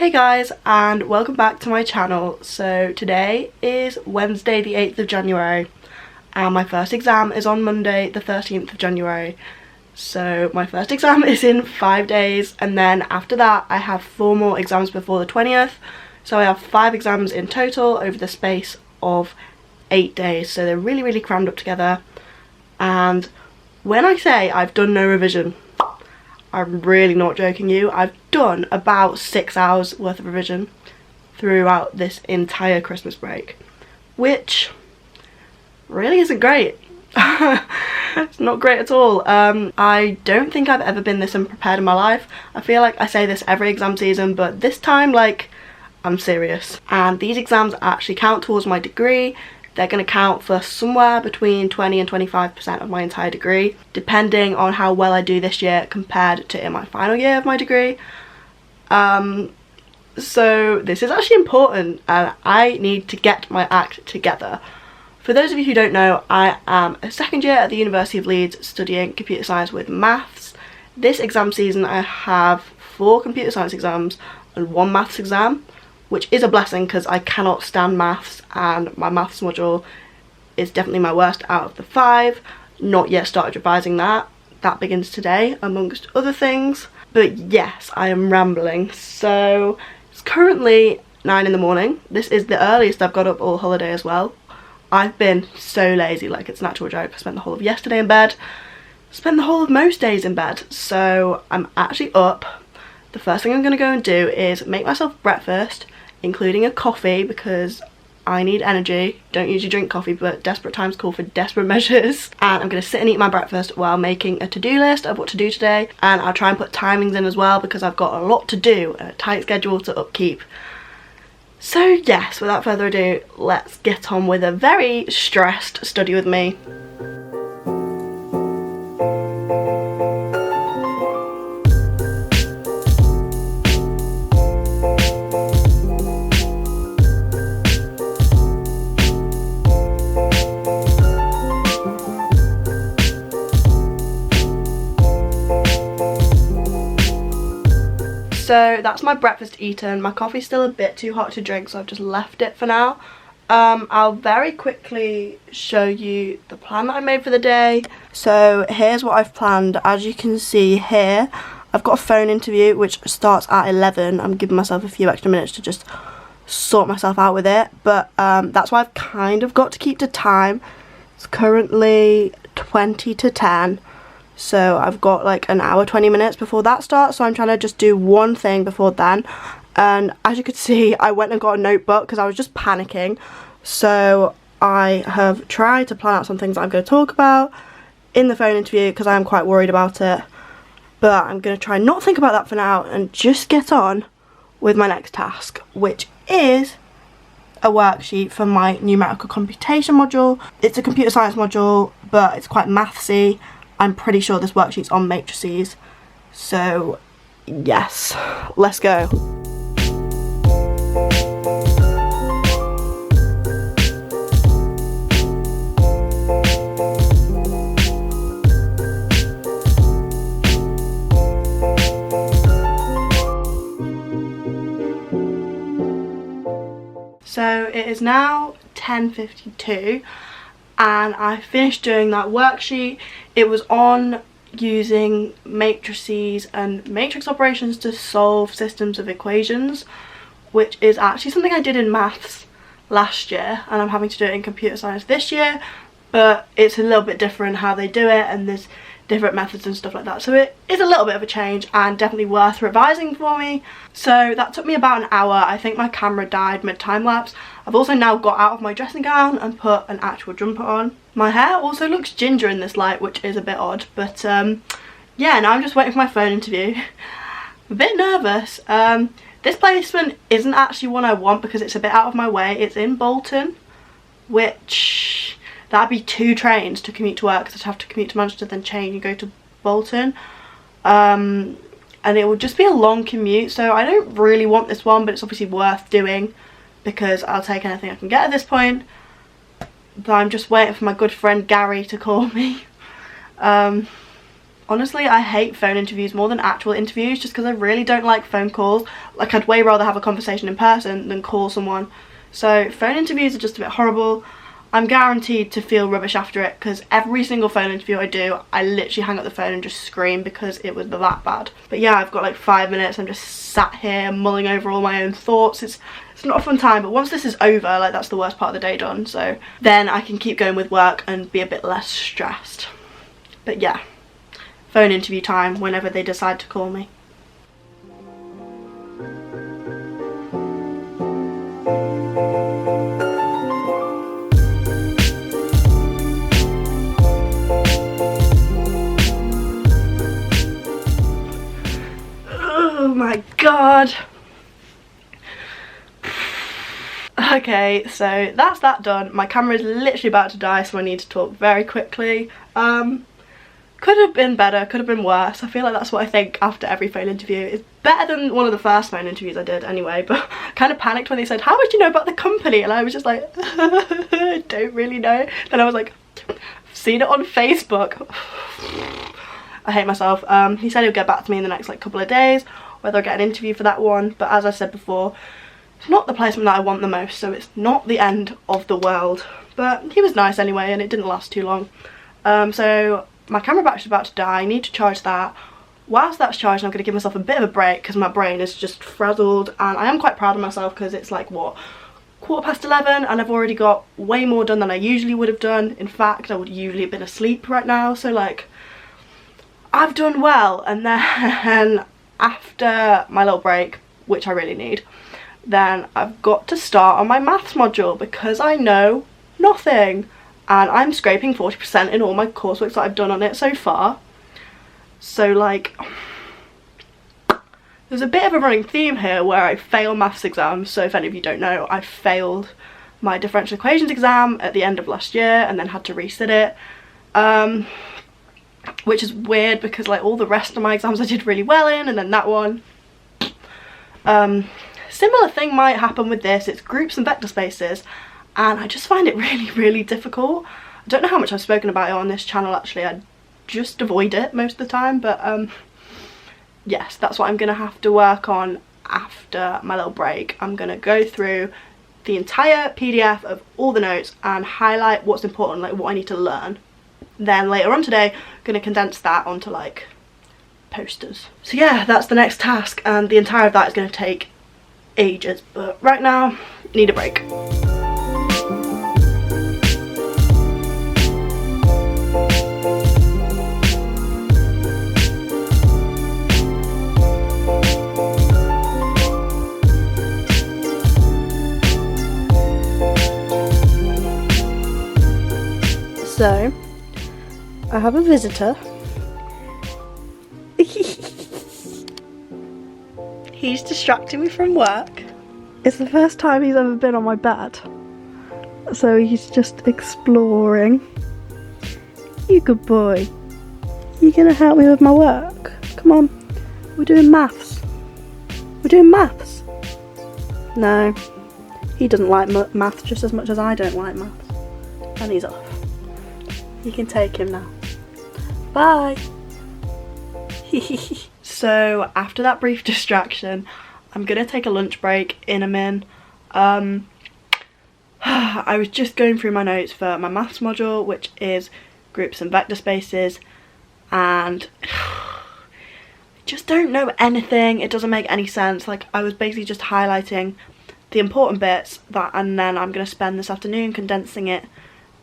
Hey guys, and welcome back to my channel. So today is Wednesday the 8th of January and my first exam is on Monday the 13th of January. So my first exam is in 5 days, and then after that I have 4 more exams before the 20th. So I have 5 exams in total over the space of 8 days. So they're really crammed up together, and when I say I've done no revision, I'm really not joking you. I've done about 6 hours worth of revision throughout this entire Christmas break, which really isn't great. It's not great at all. I don't think I've ever been this unprepared in my life. I feel like I say this every exam season, but this time, like, I'm serious. And these exams actually count towards my degree. They're going to count for somewhere between 20 and 25% of my entire degree, depending on how well I do this year compared to in my final year of my degree. So this is actually important, and I need to get my act together. For those of you who don't know, I am a second year at the University of Leeds studying computer science with maths. This exam season I have 4 computer science exams and 1 maths exam, which is a blessing because I cannot stand maths, and my maths module is definitely my worst out of the 5. Not yet started revising that. That begins today, amongst other things. But yes, I am rambling. So it's currently 9 in the morning. This is the earliest I've got up all holiday as well. I've been so lazy, like it's an actual joke. I spent the whole of yesterday in bed, spent the whole of most days in bed. So I'm actually up. The first thing I'm going to go and do is make myself breakfast, including a coffee, because I need energy. Don't usually drink coffee, but desperate times call for desperate measures. And I'm going to sit and eat my breakfast while making a to-do list of what to do today. And I'll try and put timings in as well, because I've got a lot to do and a tight schedule to upkeep. So yes, without further ado, let's get on with a very stressed study with me. So that's my breakfast eaten. My coffee's still a bit too hot to drink, so I've just left it for now. I'll very quickly show you the plan that I made for the day. So here's what I've planned. As you can see here, I've got a phone interview which starts at 11. I'm giving myself a few extra minutes to just sort myself out with it, but that's why I've kind of got to keep to time. It's currently 20 to 10. So I've got like an hour 20 minutes before that starts, so I'm trying to just do one thing before then. And as you could see, I went and got a notebook because I was just panicking. So I have tried to plan out some things that I'm going to talk about in the phone interview because I am quite worried about it. But I'm going to try not think about that for now and just get on with my next task, which is a worksheet for my numerical computation module. It's a computer science module, but it's quite mathsy. I'm pretty sure this worksheet's on matrices, so yes, let's go. So it is now 10:52. And I finished doing that worksheet. It was on using matrices and matrix operations to solve systems of equations, which is actually something I did in maths last year, and I'm having to do it in computer science this year, but it's a little bit different how they do it, and there's different methods and stuff like that, so it is a little bit of a change and definitely worth revising for me. So that took me about an hour. I think my camera died mid-time lapse. I've also now got out of my dressing gown and put an actual jumper on. My hair also looks ginger in this light, which is a bit odd, but yeah, now I'm just waiting for my phone interview. I'm a bit nervous. This placement isn't actually one I want because it's a bit out of my way. It's in Bolton, which that'd be 2 trains to commute to work because I'd have to commute to Manchester, then change and go to Bolton. And it would just be a long commute, so I don't really want this one, but it's obviously worth doing because I'll take anything I can get at this point. But I'm just waiting for my good friend Gary to call me. Honestly, I hate phone interviews more than actual interviews just because I really don't like phone calls. Like, I'd way rather have a conversation in person than call someone. So phone interviews are just a bit horrible. I'm guaranteed to feel rubbish after it because every single phone interview I do, I literally hang up the phone and just scream because it was that bad. But yeah, I've got like 5 minutes. I'm just sat here mulling over all my own thoughts. It's not a fun time, but once this is over, like, that's the worst part of the day done. So then I can keep going with work and be a bit less stressed. But yeah, phone interview time whenever they decide to call me. Oh my god. Okay, so that's that done. My camera is literally about to die, so I need to talk very quickly. Could have been better, could have been worse. I feel like that's what I think after every phone interview. It's better than one of the first phone interviews I did anyway, but I kind of panicked when they said, how much do you know about the company? And I was just like, I don't really know. Then I was like, I've seen it on Facebook. I hate myself. He said he'll get back to me in the next like couple of days, whether I get an interview for that one, but as I said before, it's not the placement that I want the most, so it's not the end of the world. But he was nice anyway, and it didn't last too long. So my camera battery's about to die. I need to charge that. Whilst that's charging, I'm going to give myself a bit of a break because my brain is just frazzled, and I am quite proud of myself because it's like, what, 11:15, and I've already got way more done than I usually would have done. In fact, I would usually have been asleep right now, so like, I've done well. And then after my little break, which I really need, then I've got to start on my maths module because I know nothing, and I'm scraping 40% in all my coursework that I've done on it so far. So like, there's a bit of a running theme here where I fail maths exams. So if any of you don't know, I failed my differential equations exam at the end of last year and then had to resit it, which is weird because like all the rest of my exams I did really well in, and then that one. Similar thing might happen with this. It's groups and vector spaces, and I just find it really difficult. I don't know how much I've spoken about it on this channel actually. I just avoid it most of the time, but yes, that's what I'm gonna have to work on after my little break. I'm gonna go through the entire PDF of all the notes and highlight what's important, like what I need to learn. Then later on today, I'm gonna condense that onto like posters. So yeah, that's the next task, and the entire of that is gonna take ages, but right now, need a break. So, I have a visitor. He's distracting me from work. It's the first time he's ever been on my bed, so he's just exploring. You good boy. You gonna help me with my work? Come on, we're doing maths. We're doing maths. No, he doesn't like maths just as much as I don't like maths. And he's off. You can take him now. Bye. So after that brief distraction, I'm gonna take a lunch break in a min. I was just going through my notes for my maths module, which is groups and vector spaces, and I just don't know anything. It doesn't make any sense. Like, I was basically just highlighting the important bits, and then I'm gonna spend this afternoon condensing it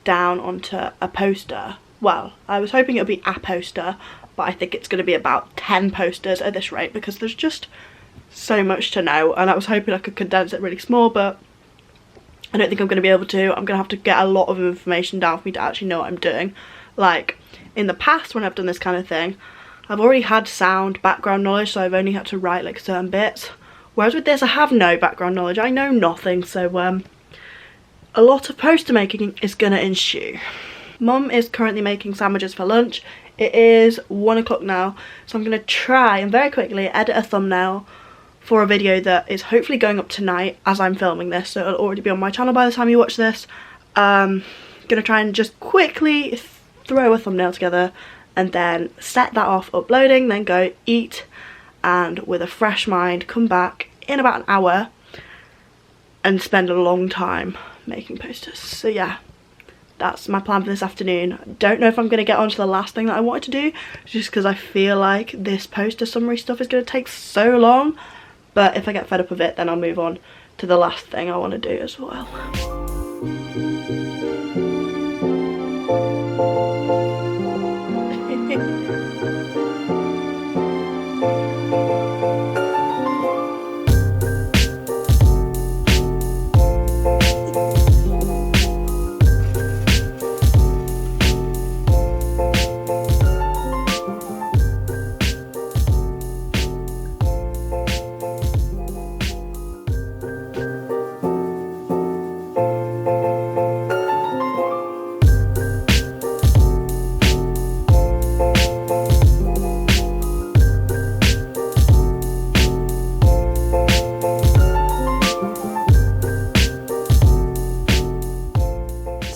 down onto a poster. Well, I was hoping it would be a poster, but I think it's going to be about 10 posters at this rate because there's just so much to know, and I was hoping I could condense it really small, but I don't think I'm going to be able to. I'm going to have to get a lot of information down for me to actually know what I'm doing. Like, in the past when I've done this kind of thing, I've already had sound background knowledge, so I've only had to write like certain bits, whereas with this I have no background knowledge. I know nothing, so a lot of poster making is going to ensue. Mum is currently making sandwiches for lunch. It is 1 o'clock now, so I'm going to try and very quickly edit a thumbnail for a video that is hopefully going up tonight as I'm filming this, so it'll already be on my channel by the time you watch this. Going to try and just quickly throw a thumbnail together and then set that off uploading, then go eat, and with a fresh mind come back in about an hour and spend a long time making posters. So yeah, that's my plan for this afternoon. I don't know if I'm going to get on to the last thing that I wanted to do, just because I feel like this poster summary stuff is going to take so long, but if I get fed up of it, then I'll move on to the last thing I want to do as well.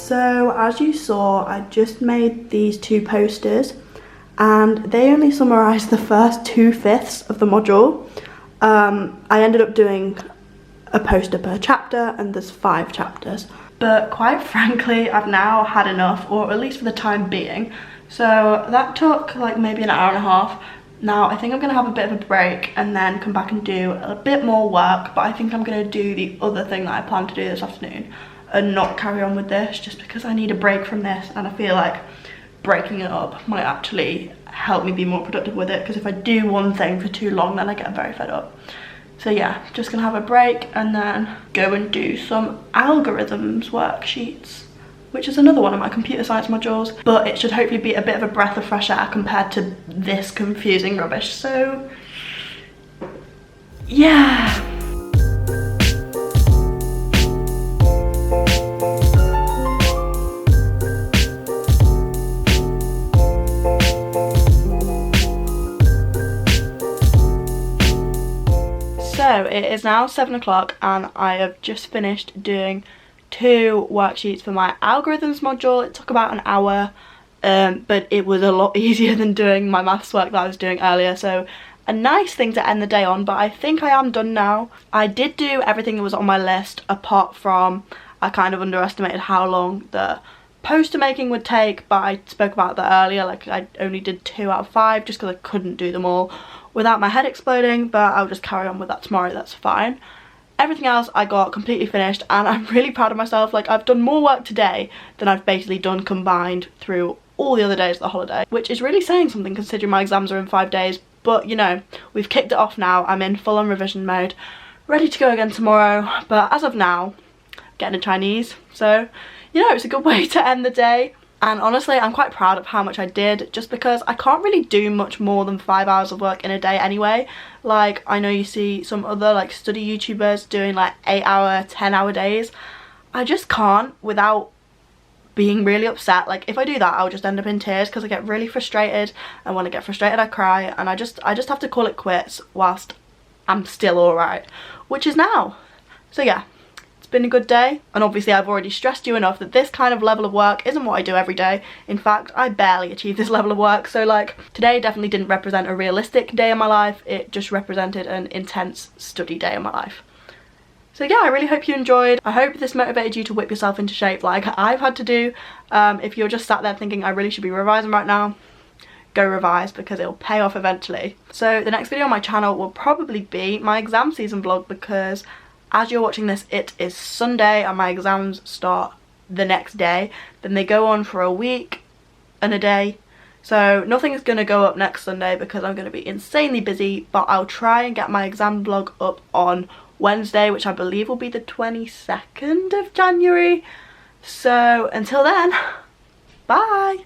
So as you saw, I just made these 2 posters and they only summarise the first 2/5 of the module. I ended up doing a poster per chapter and there's 5 chapters. But quite frankly, I've now had enough, or at least for the time being. So that took like maybe an hour and a half. Now I think I'm going to have a bit of a break and then come back and do a bit more work, but I think I'm going to do the other thing that I plan to do this afternoon and not carry on with this, just because I need a break from this, and I feel like breaking it up might actually help me be more productive with it, because if I do one thing for too long then I get very fed up. So yeah, just gonna have a break and then go and do some algorithms worksheets, which is another one of my computer science modules, but it should hopefully be a bit of a breath of fresh air compared to this confusing rubbish. So yeah. So it is now 7 o'clock and I have just finished doing 2 worksheets for my algorithms module. It took about an hour, but it was a lot easier than doing my maths work that I was doing earlier. So a nice thing to end the day on, but I think I am done now. I did do everything that was on my list, apart from I kind of underestimated how long the poster making would take, but I spoke about that earlier. Like, I only did 2 out of 5 just because I couldn't do them all without my head exploding, but I'll just carry on with that tomorrow, that's fine. Everything else I got completely finished and I'm really proud of myself. Like, I've done more work today than I've basically done combined through all the other days of the holiday, which is really saying something considering my exams are in 5 days. But you know, we've kicked it off now. I'm in full on revision mode, ready to go again tomorrow. But as of now, getting a Chinese, so you know, it's a good way to end the day. And honestly, I'm quite proud of how much I did, just because I can't really do much more than 5 hours of work in a day anyway. Like, I know you see some other like study YouTubers doing like 8-hour, 10-hour days. I just can't without being really upset. Like, if I do that, I'll just end up in tears because I get really frustrated, and when I get frustrated I cry, and I just have to call it quits whilst I'm still alright, which is now. So yeah, it's been a good day, and obviously I've already stressed you enough that this kind of level of work isn't what I do every day. In fact, I barely achieve this level of work, so like, today definitely didn't represent a realistic day in my life. It just represented an intense study day in my life. So yeah, I really hope you enjoyed. I hope this motivated you to whip yourself into shape like I've had to do. If you're just sat there thinking I really should be revising right now, go revise, because it'll pay off eventually. So the next video on my channel will probably be my exam season vlog, because as you're watching this, it is Sunday and my exams start the next day. Then they go on for a week and a day. So nothing is going to go up next Sunday because I'm going to be insanely busy, but I'll try and get my exam vlog up on Wednesday, which I believe will be the 22nd of January. So until then, bye!